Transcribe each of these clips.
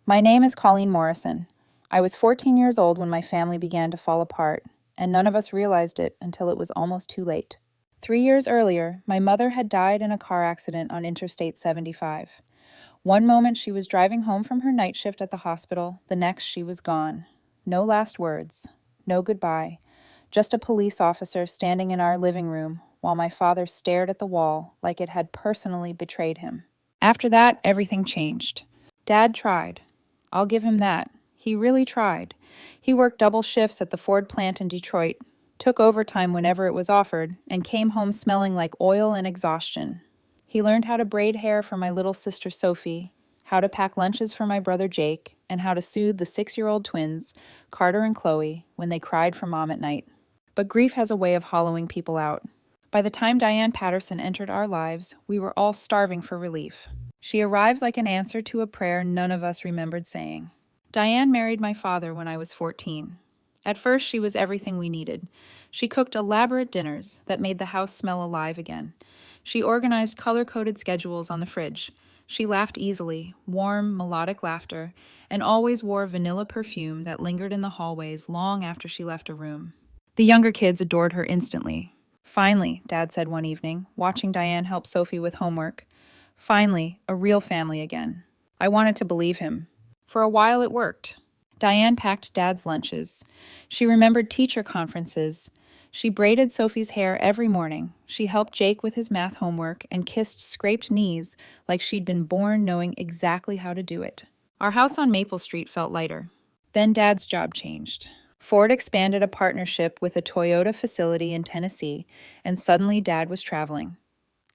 My name is Colleen Morrison. I was 14 years old when my family began to fall apart, and none of us realized it until it was almost too late. 3 years earlier, my mother had died in a car accident on Interstate 75. One moment she was driving home from her night shift at the hospital, the next she was gone. No last words, no goodbye, just a police officer standing in our living room while my father stared at the wall like it had personally betrayed him. After that, everything changed. Dad tried. I'll give him that. He really tried. He worked double shifts at the Ford plant in Detroit, took overtime whenever it was offered, and came home smelling like oil and exhaustion. He learned how to braid hair for my little sister Sophie, how to pack lunches for my brother Jake, and how to soothe the 6-year-old twins, Carter and Chloe, when they cried for mom at night. But grief has a way of hollowing people out. By the time Diane Patterson entered our lives, we were all starving for relief. She arrived like an answer to a prayer none of us remembered saying. Diane married my father when I was 14. At first, she was everything we needed. She cooked elaborate dinners that made the house smell alive again. She organized color-coded schedules on the fridge. She laughed easily, warm, melodic laughter, and always wore vanilla perfume that lingered in the hallways long after she left a room. The younger kids adored her instantly. Finally, Dad said one evening, watching Diane help Sophie with homework. Finally, a real family again. I wanted to believe him. For a while it worked. Diane packed Dad's lunches. She remembered teacher conferences. She braided Sophie's hair every morning. She helped Jake with his math homework and kissed scraped knees like she'd been born knowing exactly how to do it. Our house on Maple Street felt lighter. Then Dad's job changed. Ford expanded a partnership with a Toyota facility in Tennessee, and suddenly Dad was traveling.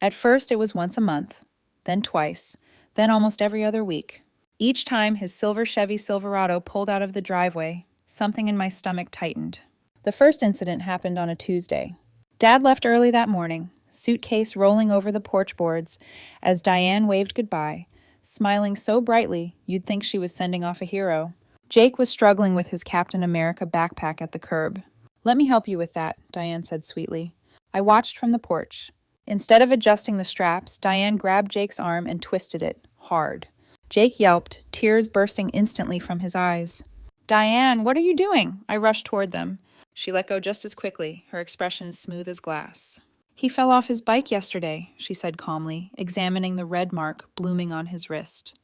At first it was once a month, then twice, then almost every other week. Each time his silver Chevy Silverado pulled out of the driveway, something in my stomach tightened. The first incident happened on a Tuesday. Dad left early that morning, suitcase rolling over the porch boards, as Diane waved goodbye, smiling so brightly you'd think she was sending off a hero. Jake was struggling with his Captain America backpack at the curb. "Let me help you with that," Diane said sweetly. I watched from the porch. Instead of adjusting the straps, Diane grabbed Jake's arm and twisted it, hard. Jake yelped, tears bursting instantly from his eyes. "Diane, what are you doing?" I rushed toward them. She let go just as quickly, her expression smooth as glass. "He fell off his bike yesterday," she said calmly, examining the red mark blooming on his wrist.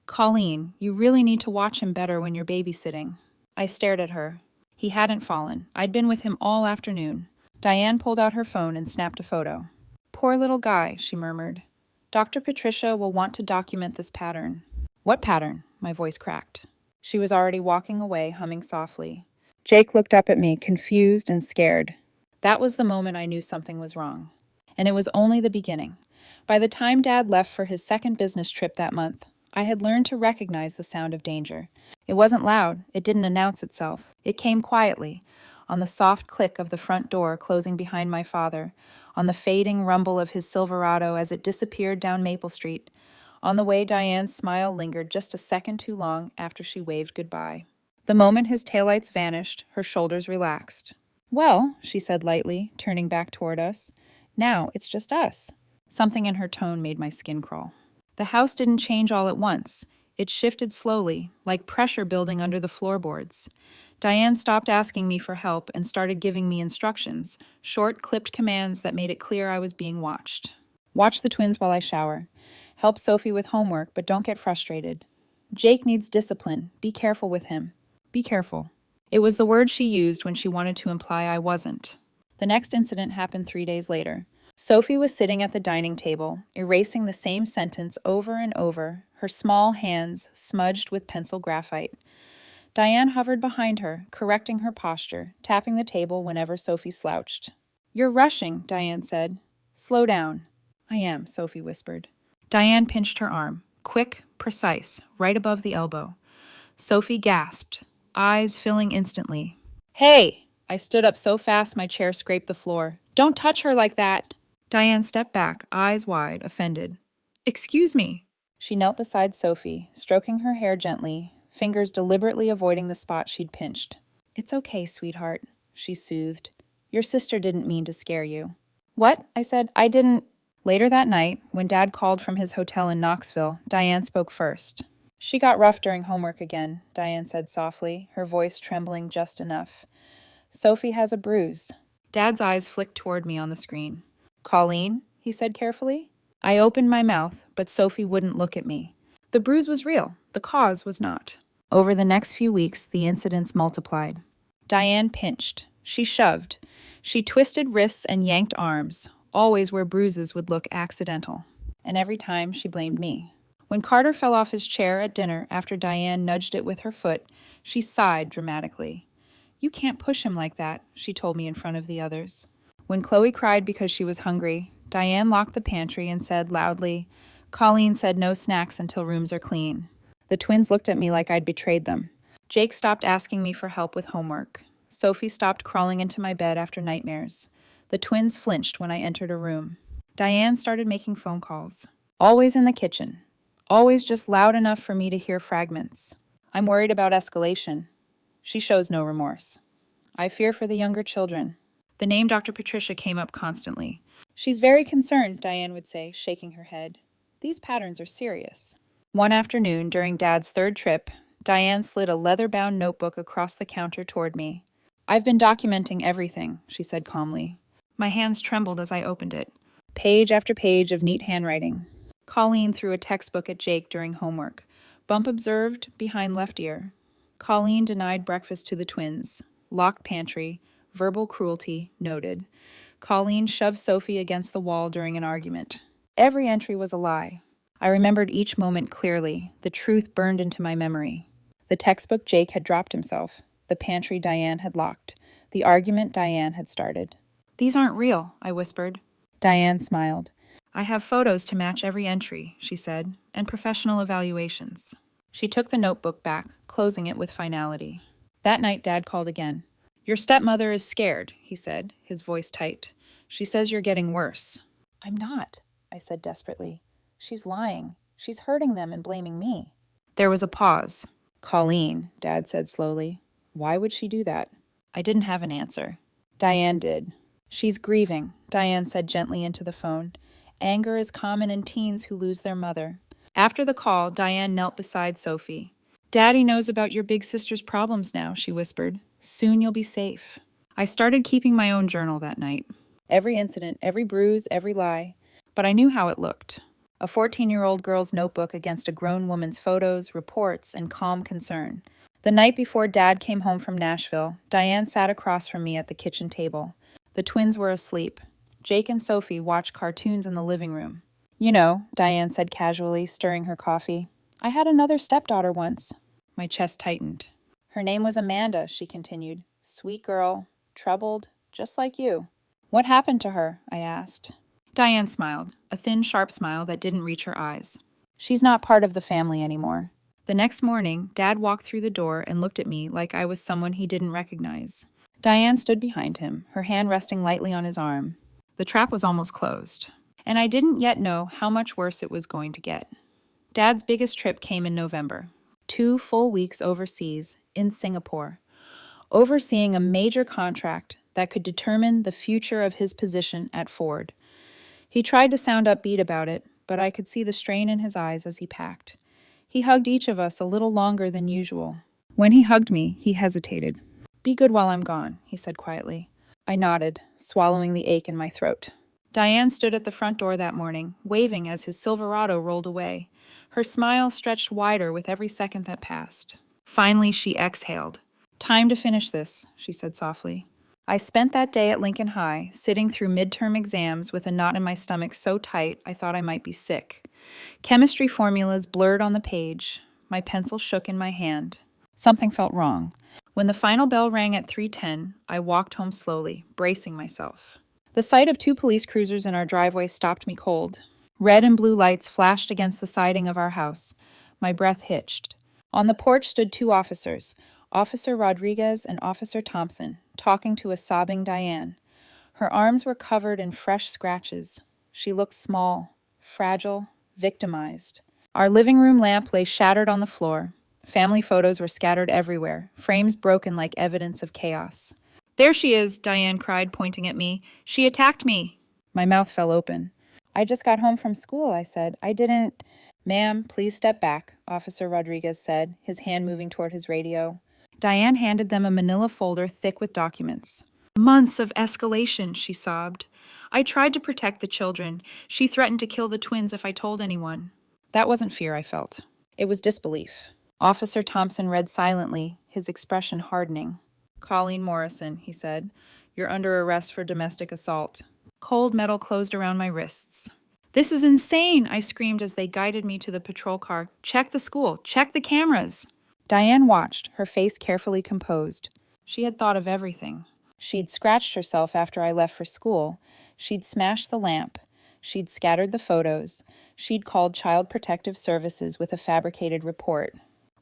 "Colleen, you really need to watch him better when you're babysitting." I stared at her. He hadn't fallen. I'd been with him all afternoon. Diane pulled out her phone and snapped a photo. "Poor little guy," she murmured. "Dr. Patricia will want to document this pattern." "What pattern?" My voice cracked. She was already walking away, humming softly. Jake looked up at me, confused and scared. That was the moment I knew something was wrong. And it was only the beginning. By the time Dad left for his second business trip that month, I had learned to recognize the sound of danger. It wasn't loud. It didn't announce itself. It came quietly, on the soft click of the front door closing behind my father, on the fading rumble of his Silverado as it disappeared down Maple Street, on the way Diane's smile lingered just a second too long after she waved goodbye. The moment his taillights vanished, her shoulders relaxed. "Well," she said lightly, turning back toward us, "now it's just us." Something in her tone made my skin crawl. The house didn't change all at once. It shifted slowly, like pressure building under the floorboards. Diane stopped asking me for help and started giving me instructions, short, clipped commands that made it clear I was being watched. "Watch the twins while I shower. Help Sophie with homework, but don't get frustrated. Jake needs discipline. Be careful with him. Be careful." It was the word she used when she wanted to imply I wasn't. The next incident happened 3 days later. Sophie was sitting at the dining table, erasing the same sentence over and over, her small hands smudged with pencil graphite. Diane hovered behind her, correcting her posture, tapping the table whenever Sophie slouched. "You're rushing," Diane said. "Slow down." "I am," Sophie whispered. Diane pinched her arm, quick, precise, right above the elbow. Sophie gasped, eyes filling instantly. "Hey!" I stood up so fast my chair scraped the floor. "Don't touch her like that!" Diane stepped back, eyes wide, offended. "Excuse me." She knelt beside Sophie, stroking her hair gently, fingers deliberately avoiding the spot she'd pinched. "It's okay, sweetheart," she soothed. "Your sister didn't mean to scare you." "What?" I said. "I didn't—" Later that night, when Dad called from his hotel in Knoxville, Diane spoke first. She got rough during homework again, Diane said softly, her voice trembling just enough. Sophie has a bruise. Dad's eyes flicked toward me on the screen. Colleen, he said carefully. I opened my mouth, but Sophie wouldn't look at me. The bruise was real. The cause was not. Over the next few weeks, the incidents multiplied. Diane pinched. She shoved. She twisted wrists and yanked arms, always where bruises would look accidental. And every time, she blamed me. When Carter fell off his chair at dinner after Diane nudged it with her foot, she sighed dramatically. You can't push him like that, she told me in front of the others. When Chloe cried because she was hungry, Diane locked the pantry and said loudly, Colleen said no snacks until rooms are clean. The twins looked at me like I'd betrayed them. Jake stopped asking me for help with homework. Sophie stopped crawling into my bed after nightmares. The twins flinched when I entered a room. Diane started making phone calls. Always in the kitchen. Always just loud enough for me to hear fragments. I'm worried about escalation. She shows no remorse. I fear for the younger children. The name Dr. Patricia came up constantly. She's very concerned, Diane would say, shaking her head. These patterns are serious. One afternoon, during Dad's third trip, Diane slid a leather-bound notebook across the counter toward me. I've been documenting everything, she said calmly. My hands trembled as I opened it. Page after page of neat handwriting. Colleen threw a textbook at Jake during homework. Bump observed, behind left ear. Colleen denied breakfast to the twins. Locked pantry. Verbal cruelty, noted. Colleen shoved Sophie against the wall during an argument. Every entry was a lie. I remembered each moment clearly. The truth burned into my memory. The textbook Jake had dropped himself. The pantry Diane had locked. The argument Diane had started. These aren't real, I whispered. Diane smiled. I have photos to match every entry, she said, and professional evaluations. She took the notebook back, closing it with finality. That night, Dad called again. Your stepmother is scared, he said, his voice tight. She says you're getting worse. I'm not, I said desperately. She's lying. She's hurting them and blaming me. There was a pause. Colleen, Dad said slowly. Why would she do that? I didn't have an answer. Diane did. She's grieving, Diane said gently into the phone. Anger is common in teens who lose their mother. After the call, Diane knelt beside Sophie. Daddy knows about your big sister's problems now, she whispered. Soon you'll be safe. I started keeping my own journal that night. Every incident, every bruise, every lie. But I knew how it looked. A 14-year-old girl's notebook against a grown woman's photos, reports, and calm concern. The night before Dad came home from Nashville, Diane sat across from me at the kitchen table. The twins were asleep. Jake and Sophie watched cartoons in the living room. You know, Diane said casually, stirring her coffee. I had another stepdaughter once. My chest tightened. Her name was Amanda, she continued. Sweet girl, troubled, just like you. What happened to her? I asked. Diane smiled, a thin, sharp smile that didn't reach her eyes. She's not part of the family anymore. The next morning, Dad walked through the door and looked at me like I was someone he didn't recognize. Diane stood behind him, her hand resting lightly on his arm. The trap was almost closed, and I didn't yet know how much worse it was going to get. Dad's biggest trip came in November. 2 full weeks overseas, in Singapore, overseeing a major contract that could determine the future of his position at Ford. He tried to sound upbeat about it, but I could see the strain in his eyes as he packed. He hugged each of us a little longer than usual. When he hugged me, he hesitated. Be good while I'm gone, he said quietly. I nodded, swallowing the ache in my throat. Diane stood at the front door that morning, waving as his Silverado rolled away. Her smile stretched wider with every second that passed. Finally, she exhaled. Time to finish this, she said softly. I spent that day at Lincoln High, sitting through midterm exams with a knot in my stomach so tight I thought I might be sick. Chemistry formulas blurred on the page. My pencil shook in my hand. Something felt wrong. When the final bell rang at 3:10, I walked home slowly, bracing myself. The sight of 2 police cruisers in our driveway stopped me cold. Red and blue lights flashed against the siding of our house. My breath hitched. On the porch stood 2 officers, Officer Rodriguez and Officer Thompson, talking to a sobbing Diane. Her arms were covered in fresh scratches. She looked small, fragile, victimized. Our living room lamp lay shattered on the floor. Family photos were scattered everywhere, frames broken like evidence of chaos. There she is, Diane cried, pointing at me. She attacked me. My mouth fell open. I just got home from school, I said. I didn't... "Ma'am, please step back," Officer Rodriguez said, his hand moving toward his radio. Diane handed them a manila folder thick with documents. "Months of escalation," she sobbed. "I tried to protect the children. She threatened to kill the twins if I told anyone." That wasn't fear I felt. It was disbelief. Officer Thompson read silently, his expression hardening. "Colleen Morrison," he said. "You're under arrest for domestic assault." Cold metal closed around my wrists. "This is insane!" I screamed as they guided me to the patrol car. "Check the school! Check the cameras!" Diane watched, her face carefully composed. She had thought of everything. She'd scratched herself after I left for school. She'd smashed the lamp. She'd scattered the photos. She'd called Child Protective Services with a fabricated report.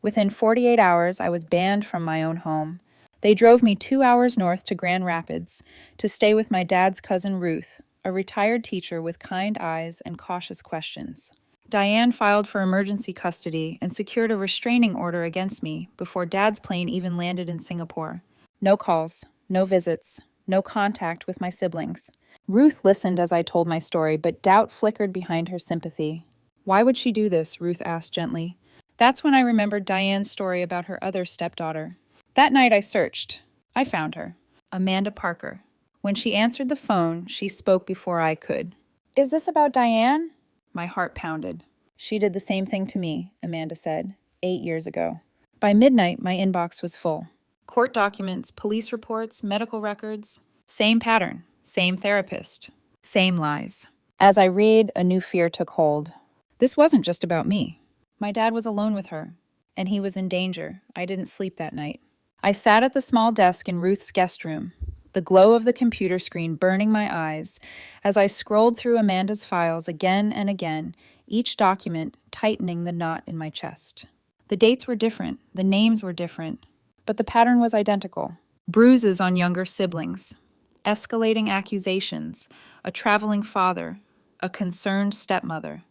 Within 48 hours, I was banned from my own home. They drove me 2 hours north to Grand Rapids to stay with my dad's cousin Ruth, a retired teacher with kind eyes and cautious questions. Diane filed for emergency custody and secured a restraining order against me before Dad's plane even landed in Singapore. No calls, no visits, no contact with my siblings. Ruth listened as I told my story, but doubt flickered behind her sympathy. "Why would she do this?" Ruth asked gently. That's when I remembered Diane's story about her other stepdaughter. That night I searched. I found her. Amanda Parker. When she answered the phone, she spoke before I could. "Is this about Diane?" My heart pounded. "She did the same thing to me," Amanda said, 8 years ago. By midnight, my inbox was full. Court documents, police reports, medical records. Same pattern, same therapist, same lies. As I read, a new fear took hold. This wasn't just about me. My dad was alone with her, and he was in danger. I didn't sleep that night. I sat at the small desk in Ruth's guest room, the glow of the computer screen burning my eyes as I scrolled through Amanda's files again and again, each document tightening the knot in my chest. The dates were different, the names were different, but the pattern was identical. Bruises on younger siblings, escalating accusations, a traveling father, a concerned stepmother,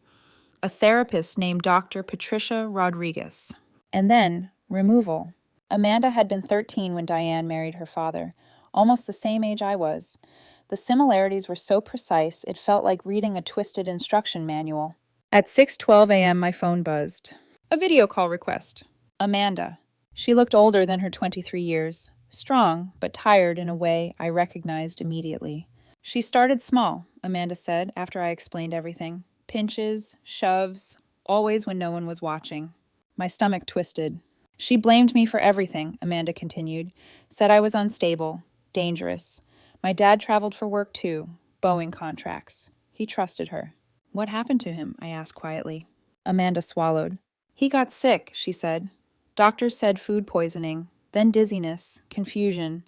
a therapist named Dr. Patricia Rodriguez, and then removal. Amanda had been 13 when Diane married her father, almost the same age I was. The similarities were so precise, it felt like reading a twisted instruction manual. At 6:12 a.m., my phone buzzed. A video call request. Amanda. She looked older than her 23 years, strong, but tired in a way I recognized immediately. "She started small," Amanda said after I explained everything. "Pinches, shoves, always when no one was watching." My stomach twisted. "She blamed me for everything," Amanda continued. "Said I was unstable, dangerous. My dad traveled for work too, Boeing contracts. He trusted her." "What happened to him?" I asked quietly. Amanda swallowed. "He got sick," she said. "Doctors said food poisoning, then dizziness, confusion.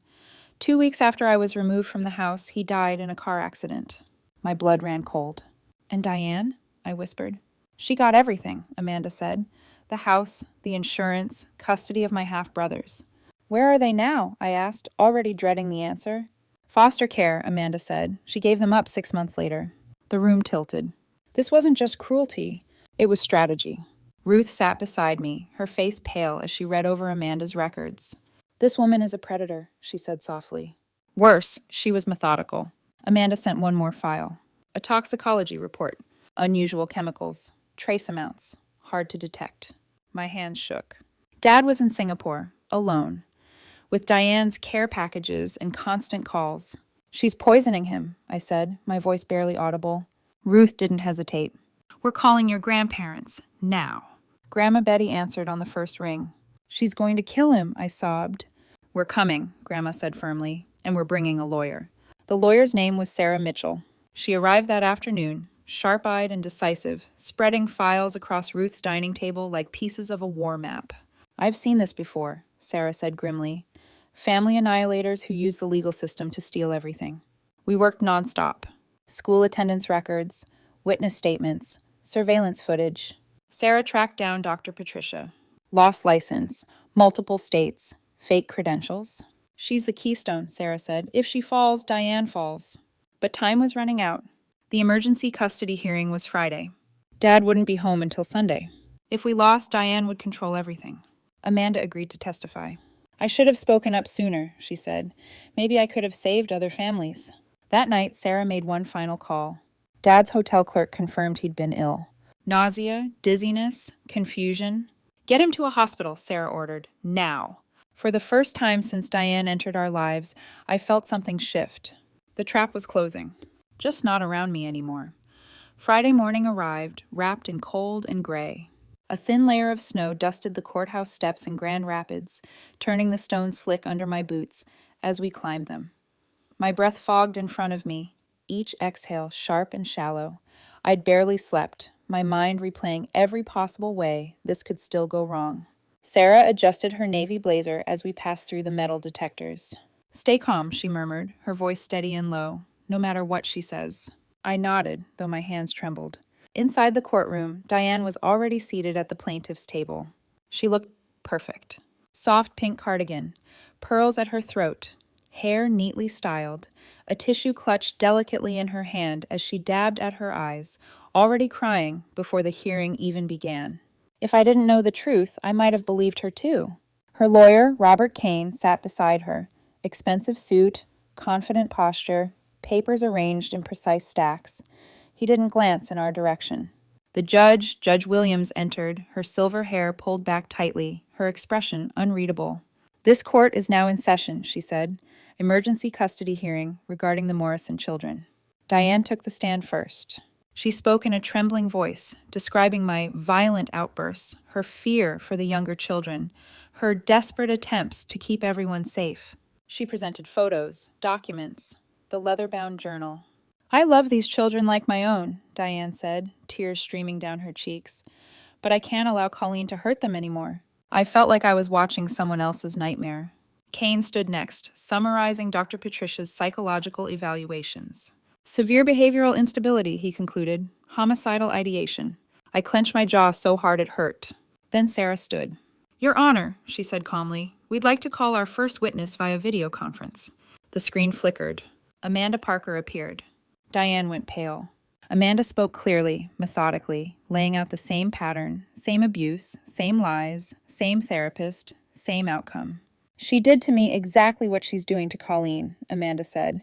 2 weeks after I was removed from the house, he died in a car accident." My blood ran cold. "And Diane?" I whispered. "She got everything," Amanda said. "The house, the insurance, custody of my half-brothers." "Where are they now?" I asked, already dreading the answer. "Foster care," Amanda said. "She gave them up 6 months later." The room tilted. This wasn't just cruelty. It was strategy. Ruth sat beside me, her face pale as she read over Amanda's records. "This woman is a predator," she said softly. Worse, she was methodical. Amanda sent one more file. A toxicology report. Unusual chemicals. Trace amounts. Hard to detect. My hands shook. Dad was in Singapore, alone, with Diane's care packages and constant calls. "She's poisoning him," I said, my voice barely audible. Ruth didn't hesitate. "We're calling your grandparents, now." Grandma Betty answered on the first ring. "She's going to kill him," I sobbed. "We're coming," Grandma said firmly, "and we're bringing a lawyer." The lawyer's name was Sarah Mitchell. She arrived that afternoon, sharp-eyed and decisive, spreading files across Ruth's dining table like pieces of a war map. "I've seen this before," Sarah said grimly. "Family annihilators who use the legal system to steal everything." We worked nonstop. School attendance records, witness statements, surveillance footage. Sarah tracked down Dr. Patricia. Lost license, multiple states, fake credentials. "She's the keystone," Sarah said. "If she falls, Diane falls." But time was running out. The emergency custody hearing was Friday. Dad wouldn't be home until Sunday. If we lost, Diane would control everything. Amanda agreed to testify. "I should have spoken up sooner," she said. "Maybe I could have saved other families." That night, Sarah made one final call. Dad's hotel clerk confirmed he'd been ill. Nausea, dizziness, confusion. Get him to a hospital, Sarah ordered. Now. For the first time since Diane entered our lives, I felt something shift. The trap was closing. Just not around me anymore. Friday morning arrived, wrapped in cold and gray. A thin layer of snow dusted the courthouse steps in Grand Rapids, turning the stones slick under my boots as we climbed them. My breath fogged in front of me, each exhale sharp and shallow. I'd barely slept, my mind replaying every possible way this could still go wrong. Sarah adjusted her navy blazer as we passed through the metal detectors. Stay calm, she murmured, her voice steady and low, no matter what she says. I nodded, though my hands trembled. Inside the courtroom, Diane was already seated at the plaintiff's table. She looked perfect. Soft pink cardigan, pearls at her throat, hair neatly styled, a tissue clutched delicately in her hand as she dabbed at her eyes, already crying before the hearing even began. If I didn't know the truth, I might have believed her too. Her lawyer, Robert Kane, sat beside her. Expensive suit, confident posture, papers arranged in precise stacks. He didn't glance in our direction. The judge, Judge Williams, entered, her silver hair pulled back tightly, her expression unreadable. This court is now in session, she said. Emergency custody hearing regarding the Morrison children. Diane took the stand first. She spoke in a trembling voice, describing my violent outbursts, her fear for the younger children, her desperate attempts to keep everyone safe. She presented photos, documents, the leather-bound journal. I love these children like my own, Diane said, tears streaming down her cheeks. But I can't allow Colleen to hurt them anymore. I felt like I was watching someone else's nightmare. Kane stood next, summarizing Dr. Patricia's psychological evaluations. Severe behavioral instability, he concluded. Homicidal ideation. I clenched my jaw so hard it hurt. Then Sarah stood. Your Honor, she said calmly, we'd like to call our first witness via video conference. The screen flickered. Amanda Parker appeared. Diane went pale. Amanda spoke clearly, methodically, laying out the same pattern, same abuse, same lies, same therapist, same outcome. She did to me exactly what she's doing to Colleen, Amanda said,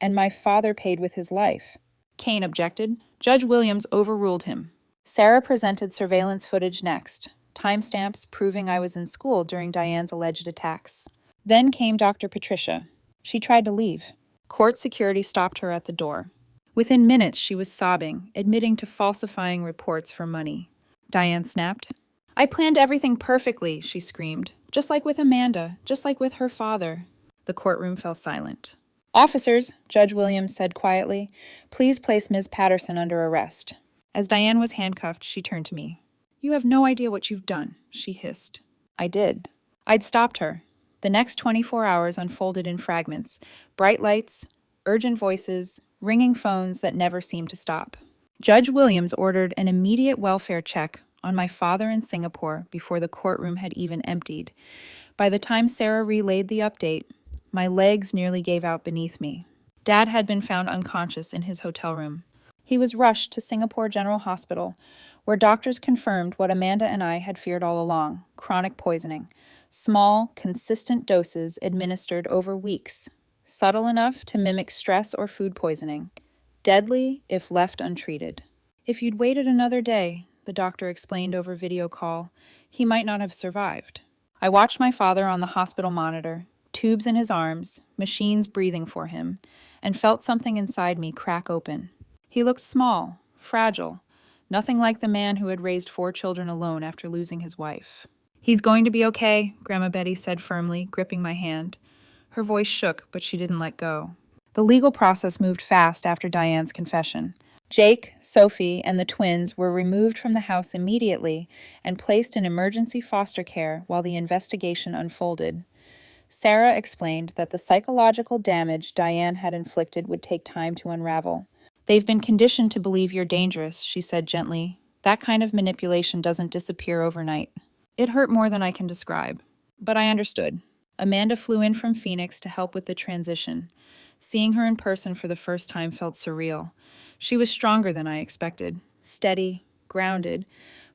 and my father paid with his life. Kane objected. Judge Williams overruled him. Sarah presented surveillance footage next, timestamps proving I was in school during Diane's alleged attacks. Then came Dr. Patricia. She tried to leave. Court security stopped her at the door. Within minutes, she was sobbing, admitting to falsifying reports for money. Diane snapped. I planned everything perfectly, she screamed. Just like with Amanda, just like with her father. The courtroom fell silent. Officers, Judge Williams said quietly, please place Ms. Patterson under arrest. As Diane was handcuffed, she turned to me. You have no idea what you've done, she hissed. I did. I'd stopped her. The next 24 hours unfolded in fragments. Bright lights, urgent voices, ringing phones that never seemed to stop. Judge Williams ordered an immediate welfare check on my father in Singapore before the courtroom had even emptied. By the time Sarah relayed the update, my legs nearly gave out beneath me. Dad had been found unconscious in his hotel room. He was rushed to Singapore General Hospital, where doctors confirmed what Amanda and I had feared all along, chronic poisoning. Small, consistent doses administered over weeks, subtle enough to mimic stress or food poisoning, deadly if left untreated. If you'd waited another day, the doctor explained over video call, he might not have survived. I watched my father on the hospital monitor, tubes in his arms, machines breathing for him, and felt something inside me crack open. He looked small, fragile, nothing like the man who had raised 4 children alone after losing his wife. He's going to be okay, Grandma Betty said firmly, gripping my hand. Her voice shook, but she didn't let go. The legal process moved fast after Diane's confession. Jake, Sophie, and the twins were removed from the house immediately and placed in emergency foster care while the investigation unfolded. Sarah explained that the psychological damage Diane had inflicted would take time to unravel. They've been conditioned to believe you're dangerous, she said gently. That kind of manipulation doesn't disappear overnight. It hurt more than I can describe, but I understood. Amanda flew in from Phoenix to help with the transition. Seeing her in person for the first time felt surreal. She was stronger than I expected, steady, grounded,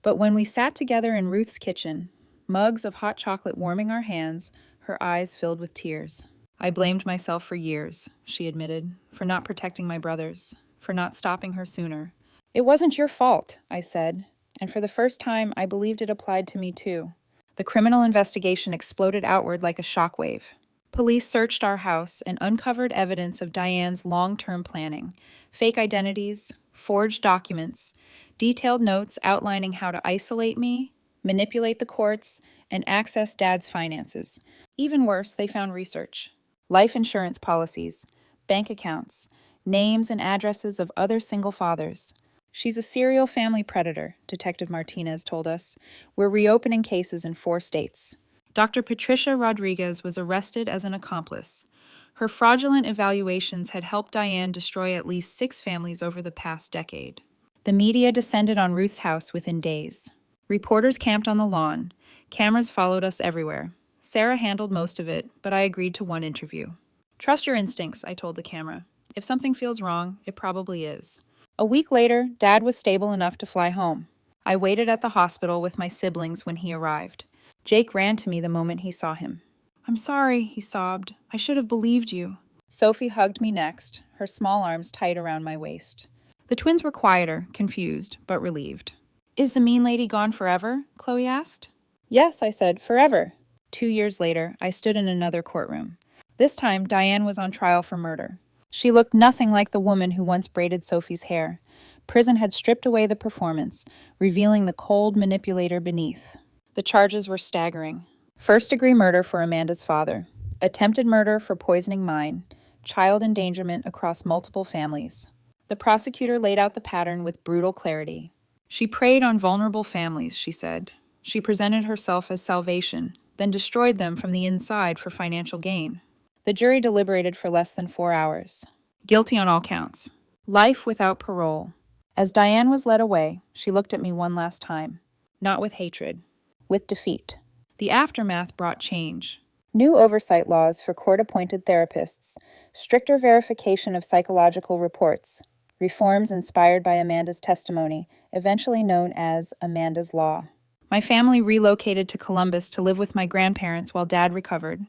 but when we sat together in Ruth's kitchen, mugs of hot chocolate warming our hands, her eyes filled with tears. I blamed myself for years, she admitted, for not protecting my brothers, for not stopping her sooner. It wasn't your fault, I said, and for the first time, I believed it applied to me too. The criminal investigation exploded outward like a shockwave. Police searched our house and uncovered evidence of Diane's long-term planning: fake identities, forged documents, detailed notes outlining how to isolate me, manipulate the courts, and access Dad's finances. Even worse, they found research: life insurance policies, bank accounts, names and addresses of other single fathers. She's a serial family predator, Detective Martinez told us. We're reopening cases in 4 states. Dr. Patricia Rodriguez was arrested as an accomplice. Her fraudulent evaluations had helped Diane destroy at least 6 families over the past decade. The media descended on Ruth's house within days. Reporters camped on the lawn. Cameras followed us everywhere. Sarah handled most of it, but I agreed to one interview. Trust your instincts, I told the camera. If something feels wrong, it probably is. A week later, Dad was stable enough to fly home. I waited at the hospital with my siblings when he arrived. Jake ran to me the moment he saw him. "I'm sorry," he sobbed. "I should have believed you." Sophie hugged me next, her small arms tight around my waist. The twins were quieter, confused, but relieved. "Is the mean lady gone forever?" Chloe asked. "Yes," I said, "forever." 2 years later, I stood in another courtroom. This time, Diane was on trial for murder. She looked nothing like the woman who once braided Sophie's hair. Prison had stripped away the performance, revealing the cold manipulator beneath. The charges were staggering. First-degree murder for Amanda's father, attempted murder for poisoning mine, child endangerment across multiple families. The prosecutor laid out the pattern with brutal clarity. She preyed on vulnerable families, she said. She presented herself as salvation, then destroyed them from the inside for financial gain. The jury deliberated for less than 4 hours. Guilty on all counts. Life without parole. As Diane was led away, she looked at me one last time. Not with hatred, with defeat. The aftermath brought change. New oversight laws for court-appointed therapists, stricter verification of psychological reports, reforms inspired by Amanda's testimony, eventually known as Amanda's Law. My family relocated to Columbus to live with my grandparents while Dad recovered.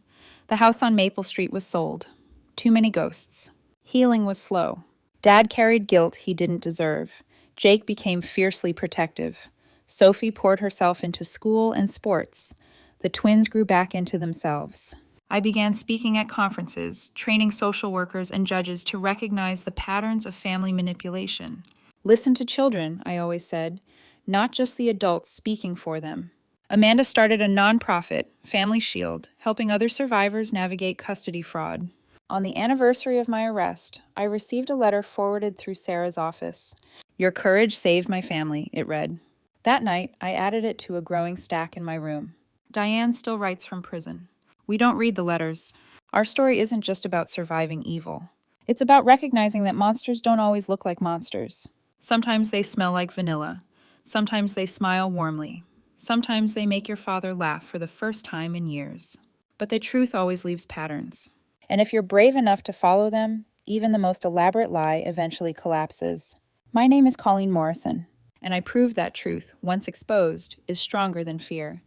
The house on Maple Street was sold. Too many ghosts. Healing was slow. Dad carried guilt he didn't deserve. Jake became fiercely protective. Sophie poured herself into school and sports. The twins grew back into themselves. I began speaking at conferences, training social workers and judges to recognize the patterns of family manipulation. Listen to children, I always said, not just the adults speaking for them. Amanda started a nonprofit, Family Shield, helping other survivors navigate custody fraud. On the anniversary of my arrest, I received a letter forwarded through Sarah's office. "Your courage saved my family," it read. That night, I added it to a growing stack in my room. Diane still writes from prison. We don't read the letters. Our story isn't just about surviving evil. It's about recognizing that monsters don't always look like monsters. Sometimes they smell like vanilla. Sometimes they smile warmly. Sometimes they make your father laugh for the first time in years. But the truth always leaves patterns. And if you're brave enough to follow them, even the most elaborate lie eventually collapses. My name is Colleen Morrison, and I proved that truth, once exposed, is stronger than fear.